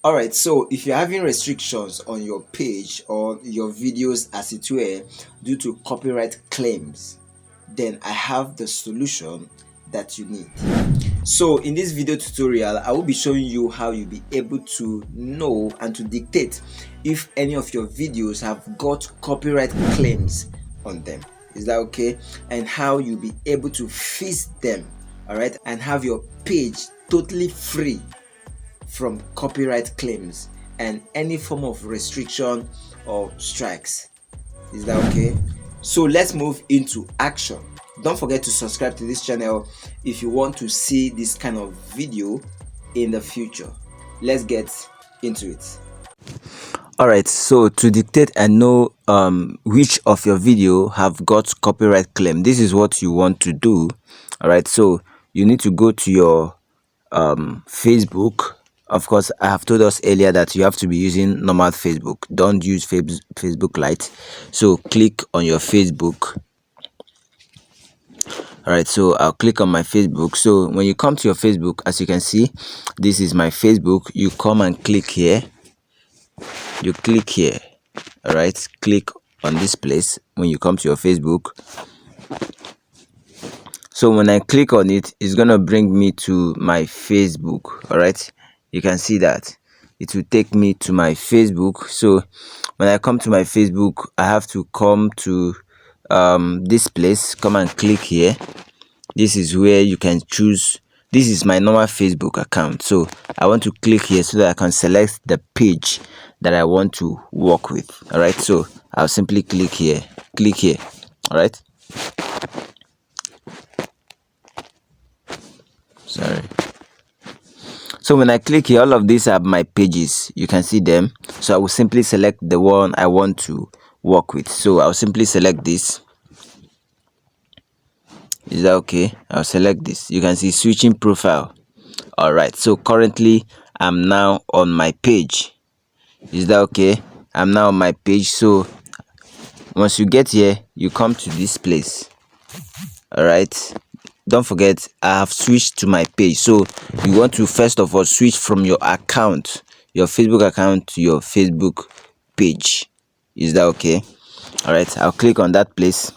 Alright, so if you're having restrictions on your page or your videos as it were due to copyright claims, then I have the solution that you need. So in this video tutorial, I will be showing you how you'll be able to know and to dictate if any of your videos have got copyright claims on them. Is that okay? And how you'll be able to fix them, alright, and have your page totally free from copyright claims and any form of restriction or strikes. Is that okay? So let's move into action. Don't forget to subscribe to this channel if you want to see this kind of video in the future. Let's get into it. Alright, so to dictate and know which of your video have got copyright claim, this is what you want to do. Alright, so you need to go to your Facebook. Of course, I have told us earlier that you have to be using normal Facebook. Don't use Facebook Lite. So click on your Facebook. Alright, so I'll click on my Facebook. So when you come to your Facebook, as you can see, this is my Facebook. You come and click here. You click here. Alright, click on this place when you come to your Facebook. So when I click on it, it's gonna bring me to my Facebook. Alright, you can see that it will take me to my Facebook. So when I come to my Facebook, I have to come to this place, come and click here. This is where you can choose. This is my normal Facebook account, so I want to click here so that I can select the page that I want to work with. All right, so I'll simply click here. All right, sorry. So when I click here, all of these are my pages. You can see them. So I will simply select the one I want to work with. So I'll simply select this. Is that okay? I'll select this. You can see switching profile. All right, so currently I'm now on my page. Is that okay? I'm now on my page. So once you get here, you come to this place. All right, don't forget I have switched to my page. So you want to first of all switch from your account, your Facebook account, to your Facebook page. Is that okay? All right, I'll click on that place.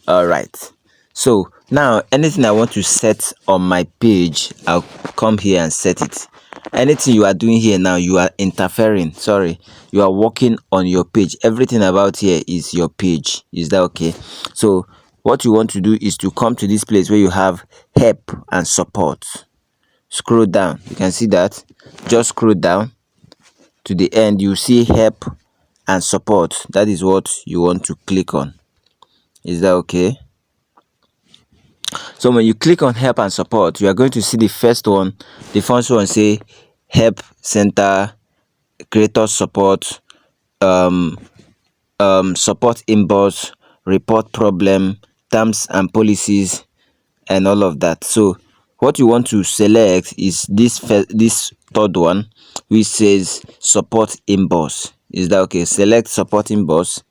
All right, so now anything I want to set on my page, I'll come here and set it. Anything you are doing here now, you are interfering. Sorry, you are working on your page. Everything about here is your page. Is that okay? So what you want to do is to come to this place where you have help and support. Scroll down, you can see that. Just scroll down to the end, you see help and support. That is what you want to click on. Is that okay? So when you click on help and support, you are going to see the first one. The first one say help center, creator support, support inbox, report problem, terms and policies, and all of that. So what you want to select is this third one, which says support inbox. Is that okay? Select support inbox.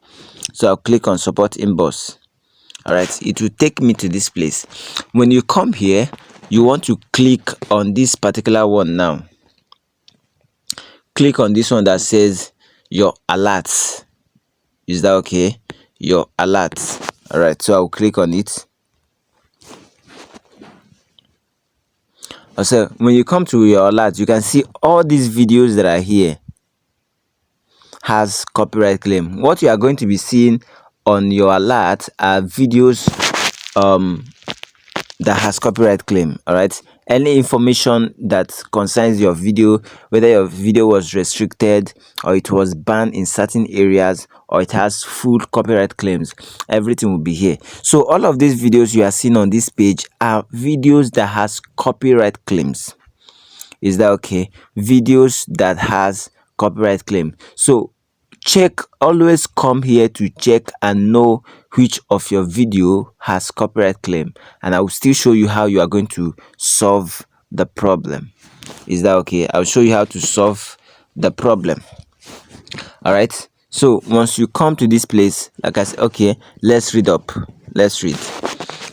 So I'll click on support inbox. All right, it will take me to this place. When you come here, you want to click on this particular one. Now click on this one that says your alerts. Is that okay? Your alerts. All right, so I'll click on it. So when you come to your alerts, you can see all these videos that are here has copyright claim. What you are going to be seeing on your alert are videos that has copyright claim. All right, any information that concerns your video, whether your video was restricted or it was banned in certain areas or it has full copyright claims, everything will be here. So all of these videos you are seeing on this page are videos that has copyright claims. Is that okay? Videos that has copyright claim. So check, always come here to check and know which of your video has copyright claim, and I will still show you how you are going to solve the problem. Is that okay? I'll show you how to solve the problem. All right, so once you come to this place, like I said, okay, let's read up. Let's read.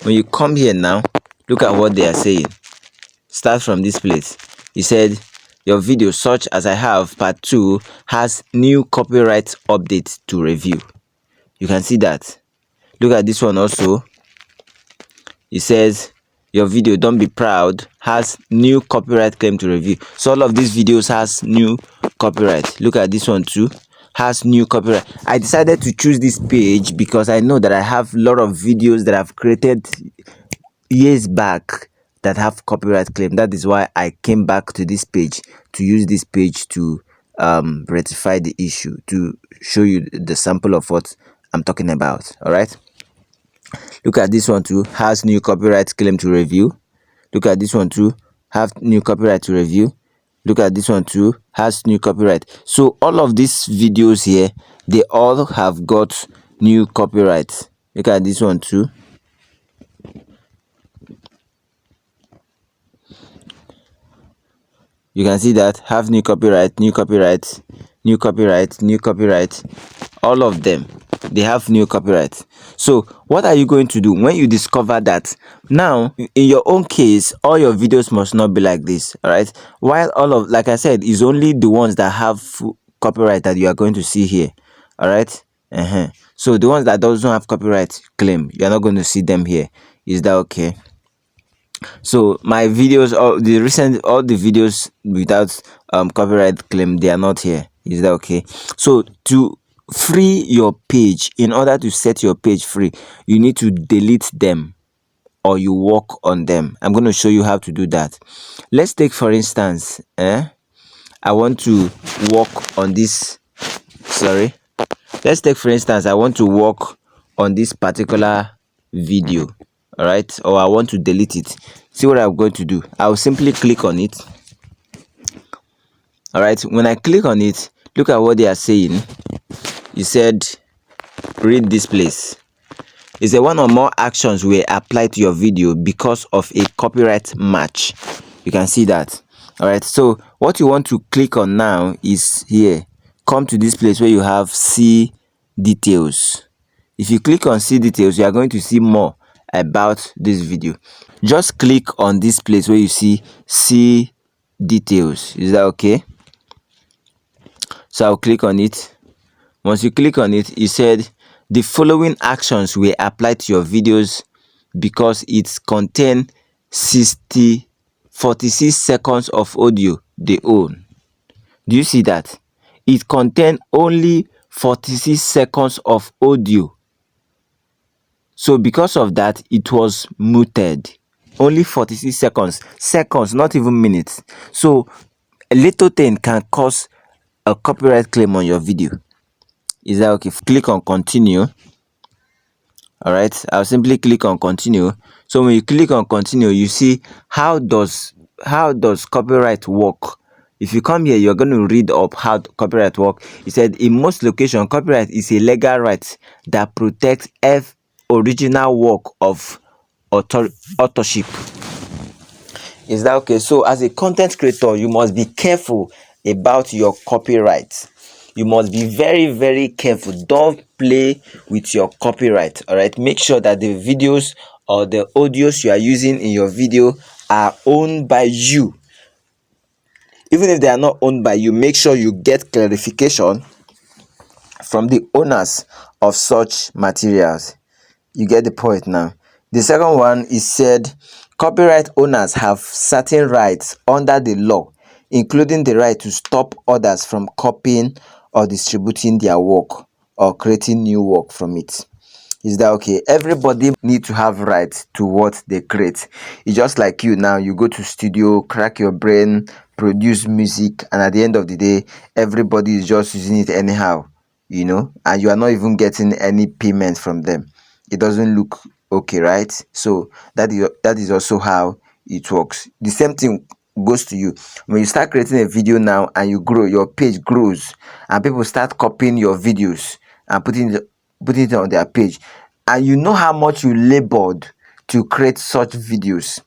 When you come here now, look at what they are saying. Start from this place. He said your video such as I have part 2 has new copyright update to review. You can see that. Look at this one also. It says your video Don't Be Proud has new copyright claim to review. So all of these videos has new copyright. Look at this one too, has new copyright. I decided to choose this page because I know that I have a lot of videos that I've created years back that have copyright claim. That is why I came back to this page to use this page to rectify the issue, to show you the sample of what I'm talking about. All right, look at this one too, has new copyright claim to review. Look at this one too, have new copyright to review. Look at this one too, has new copyright. So all of these videos here, they all have got new copyright. Look at this one too. You can see that have new copyright, new copyright, new copyright, new copyright. All of them, they have new copyright. So what are you going to do when you discover that? Now in your own case, all your videos must not be like this. All right, while all of, like I said, is only the ones that have copyright that you are going to see here. All right, so the ones that doesn't have copyright claim, you're not going to see them here. Is that okay? So my videos, all the videos without copyright claim, they are not here. Is that okay? So to free your page, in order to set your page free, you need to delete them or you work on them. I'm going to show you how to do that. Let's take for instance, I want to work on this. Sorry, let's take for instance, I want to work on this particular video. All right, or I want to delete it. See what I'm going to do. I'll simply click on it. All right, when I click on it, look at what they are saying. You said read this place. It said one or more actions were applied to your video because of a copyright match. You can see that. All right, so what you want to click on now is here. Come to this place where you have see details. If you click on see details, you are going to see more about this video. Just click on this place where you see details. Is that okay? So I'll click on it. Once you click on it, it said the following actions were applied to your videos because it contained 46 seconds of audio they own. Do you see that? It contained only 46 seconds of audio. So because of that, it was muted. Only 46 seconds, not even minutes. So a little thing can cause a copyright claim on your video. Is that okay? Click on continue. All right, I'll simply click on continue. So when you click on continue, you see how does copyright work. If you come here, you're going to read up how copyright work. It said in most locations, copyright is a legal right that protects original work of authorship. Is that okay? So as a content creator, you must be careful about your copyright. You must be very, very careful. Don't play with your copyright. All right, make sure that the videos or the audios you are using in your video are owned by you. Even if they are not owned by you, make sure you get clarification from the owners of such materials. You get the point now. The second one is said copyright owners have certain rights under the law, including the right to stop others from copying or distributing their work or creating new work from it. Is that okay? Everybody need to have rights to what they create. It's just like you now, you go to studio, crack your brain, produce music, and at the end of the day, everybody is just using it anyhow, and you are not even getting any payment from them. It doesn't look okay, right? So that is also how it works. The same thing goes to you. When you start creating a video now and you grow, your page grows and people start copying your videos and putting it on their page, and you know how much you labored to create such videos,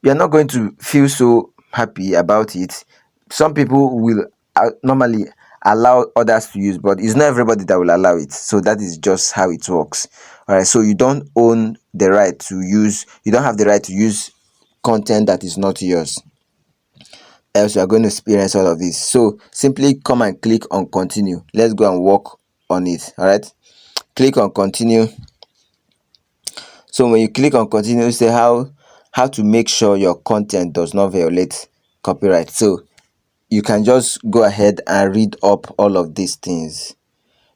you're not going to feel so happy about it. Some people will normally allow others to use, but it's not everybody that will allow it. So that is just how it works. All right, so you don't have the right to use content that is not yours. else you are going to experience all of this. So simply come and click on continue. Let's go and work on it. All right, click on continue. So when you click on continue, say how to make sure your content does not violate copyright. So you can just go ahead and read up all of these things.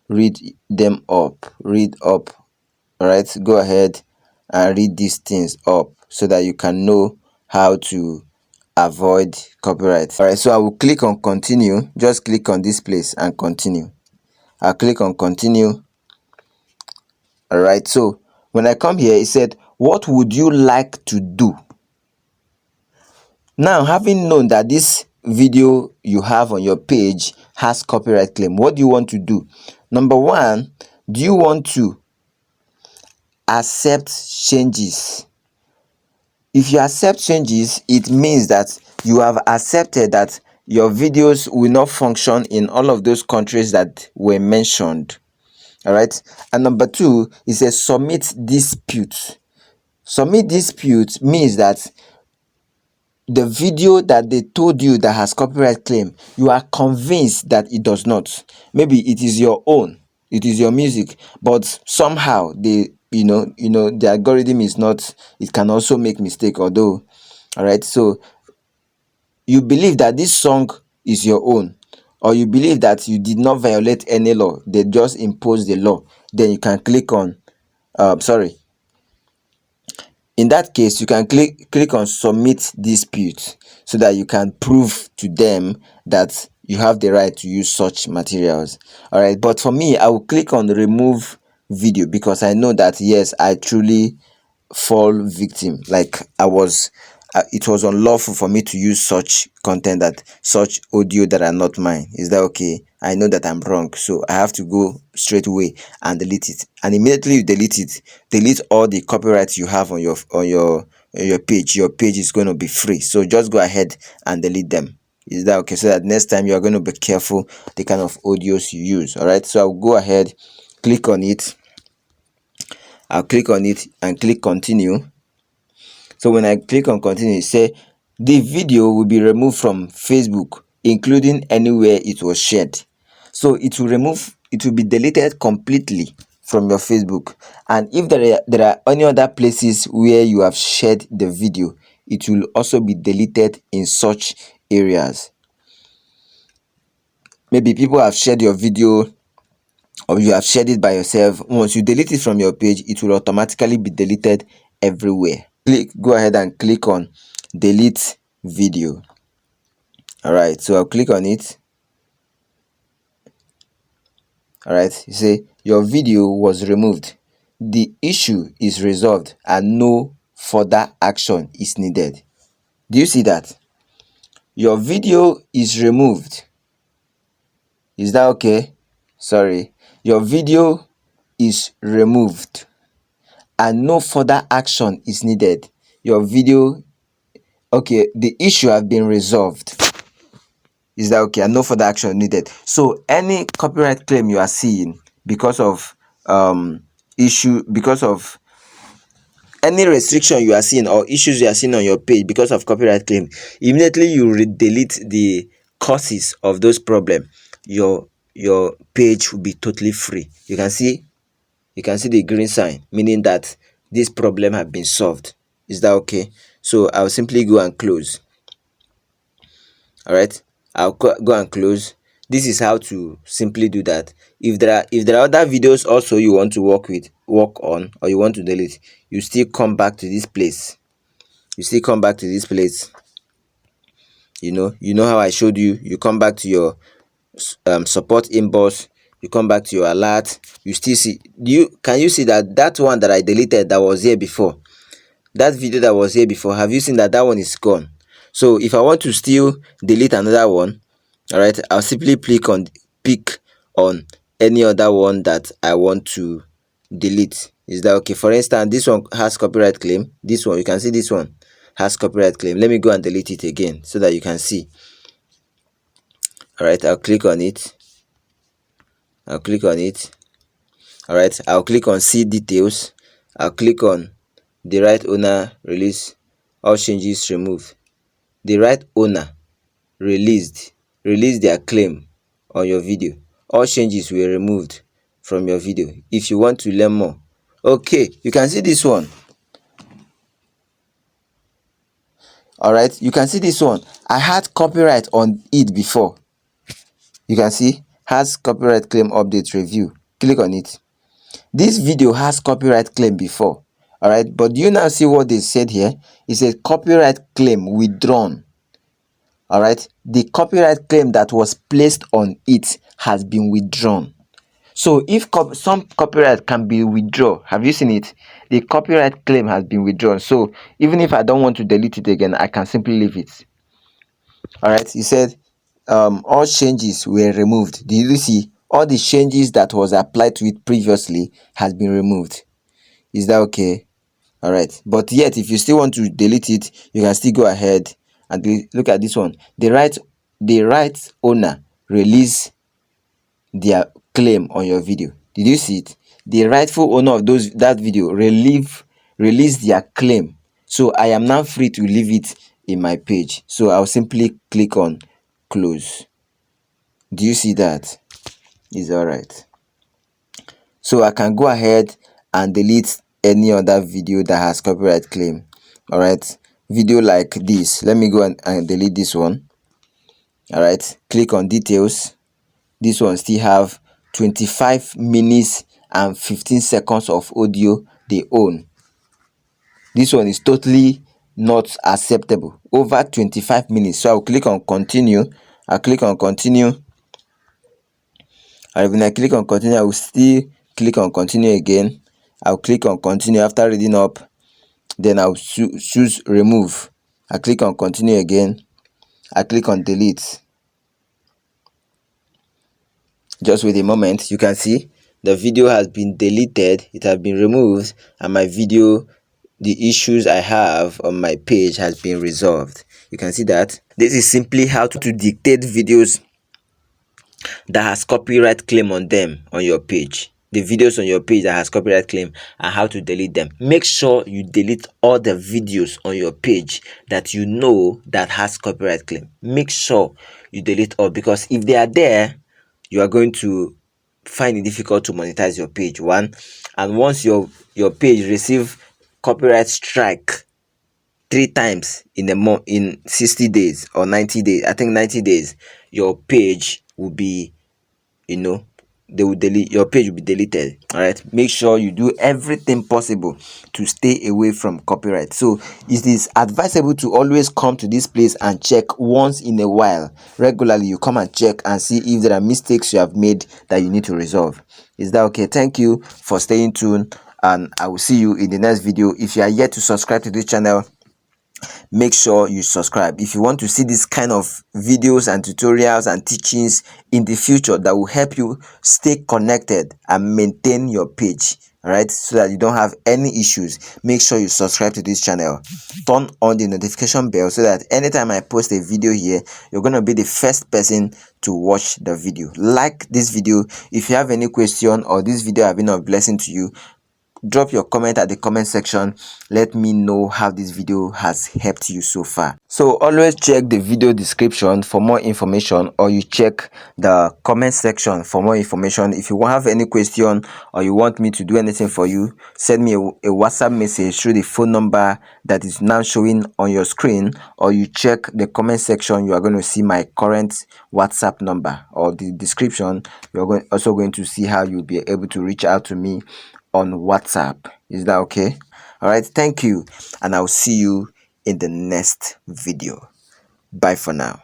Read them up. Read up. All right, go ahead and read these things up so that you can know how to avoid copyright. All right, so I will click on continue. Just click on this place and continue. I'll click on continue. All right, so when I come here, it said, what would you like to do? Now, having known that this video you have on your page has copyright claim, what do you want to do? Number one, do you want to accept changes? If you accept changes, it means that you have accepted that your videos will not function in all of those countries that were mentioned. All right. And number two, it says submit dispute. Submit dispute means that the video that they told you that has copyright claim, you are convinced that it does not. Maybe it is your own, it is your music, but somehow the algorithm is not, it can also make mistake. Although, all right, so you believe that this song is your own, or you believe that you did not violate any law, they just imposed the law, then you can click on in that case, you can click on submit dispute so that you can prove to them that you have the right to use such materials. All right, but for me, I will click on remove video because I know that yes, I truly fall victim. Like it was unlawful for me to use such content, that such audio that are not mine. Is that okay? I know that I'm wrong, so I have to go straight away and delete it. And immediately you delete it, delete all the copyrights you have on your page. Your page is going to be free, so just go ahead and delete them. Is that okay? So that next time you are going to be careful the kind of audios you use. All right, so I'll go ahead, click on it. I'll click on it and click continue. So when I click on continue, it say the video will be removed from Facebook, including anywhere it was shared. So it will be deleted completely from your Facebook. And if there are any other places where you have shared the video, it will also be deleted in such areas. Maybe people have shared your video, or you have shared it by yourself. Once you delete it from your page, it will automatically be deleted everywhere. Go ahead and click on delete video. All right, so I'll click on it. All right, you say your video was removed, the issue is resolved and no further action is needed. Do you see that? Your video is removed. Is that okay? Sorry, your video is removed and no further action is needed. Your video, okay, the issue have been resolved. Is that okay? And no further action needed. So any copyright claim you are seeing because of because of any restriction you are seeing or issues you are seeing on your page because of copyright claim, immediately you delete the causes of those problems. Your page will be totally free. You can see the green sign, meaning that this problem has been solved. Is that okay? So I'll simply go and close. All right, I'll go and close. This is how to simply do that. If there are other videos also you want to work on, or you want to delete, you still come back to this place. You know how I showed you. You come back to your support inbox. You come back to your alert. You still see. Can you see that one that I deleted that was here before? That video that was here before, have you seen that one is gone? So if I want to still delete another one, all right, I'll simply pick on any other one that I want to delete. Is that okay? For instance, this one has copyright claim. This one, you can see this one has copyright claim. Let me go and delete it again so that you can see. All right, I'll click on it. All right, I'll click on see details. I'll click on the right owner release, all changes removed. The right owner, released their claim on your video. All changes were removed from your video. If you want to learn more, okay, you can see this one. All right, you can see this one. I had copyright on it before. You can see has copyright claim update review. Click on it. This video has copyright claim before. All right, but do you now see what they said here? It says copyright claim withdrawn. All right, the copyright claim that was placed on it has been withdrawn. So if some copyright can be withdrawn, have you seen it? The copyright claim has been withdrawn. So even if I don't want to delete it again, I can simply leave it. All right, he said all changes were removed. Did you see? All the changes that was applied to it previously has been removed. Is that okay? All right, but yet if you still want to delete it, you can still go ahead and look at this one. The right owner release their claim on your video. Did you see it? The rightful owner of that video release their claim. So I am now free to leave it in my page. So I'll simply click on close. Do you see that? It's all right. So I can go ahead and delete any other video that has copyright claim. All right, video like this. Let me go and delete this one. All right, click on details. This one still have 25 minutes and 15 seconds of audio they own. This one is totally not acceptable. Over 25 minutes. So I'll click on continue. I'll click on continue. And when I click on continue, I will still click on continue again. I'll click on continue after reading up. Then I'll choose remove. I click on continue again. I click on delete. Just wait a moment. You can see the video has been deleted. It has been removed, and my video, the issues I have on my page has been resolved. You can see that. This is simply how to dictate videos that has copyright claim on them on your page. The videos on your page that has copyright claim and how to delete them. Make sure you delete all the videos on your page that you know that has copyright claim. Make sure you delete all, because if they are there, you are going to find it difficult to monetize your page. One, and once your page receive copyright strike 3 times in a month, in 60 days or 90 days, I think 90 days, your page will be, they will delete your page, will be deleted. All right, make sure you do everything possible to stay away from copyright. So it is advisable to always come to this place and check once in a while. Regularly, you come and check and see if there are mistakes you have made that you need to resolve. Is that okay? Thank you for staying tuned, and I will see you in the next video. If you are yet to subscribe to this channel, make sure you subscribe. If you want to see this kind of videos and tutorials and teachings in the future that will help you stay connected and maintain your page, all right, so that you don't have any issues, make sure you subscribe to this channel. Turn on the notification bell so that anytime I post a video here, you're going to be the first person to watch the video. Like this video. If you have any question or this video have been a blessing to you, drop your comment at the comment section. Let me know how this video has helped you so far. So always check the video description for more information, or you check the comment section for more information. If you have any question or you want me to do anything for you, send me a WhatsApp message through the phone number that is now showing on your screen, or you check the comment section. You are going to see my current WhatsApp number, or the description. You're also going to see how you'll be able to reach out to me on WhatsApp. Is that okay? All right, thank you, and I'll see you in the next video. Bye for now.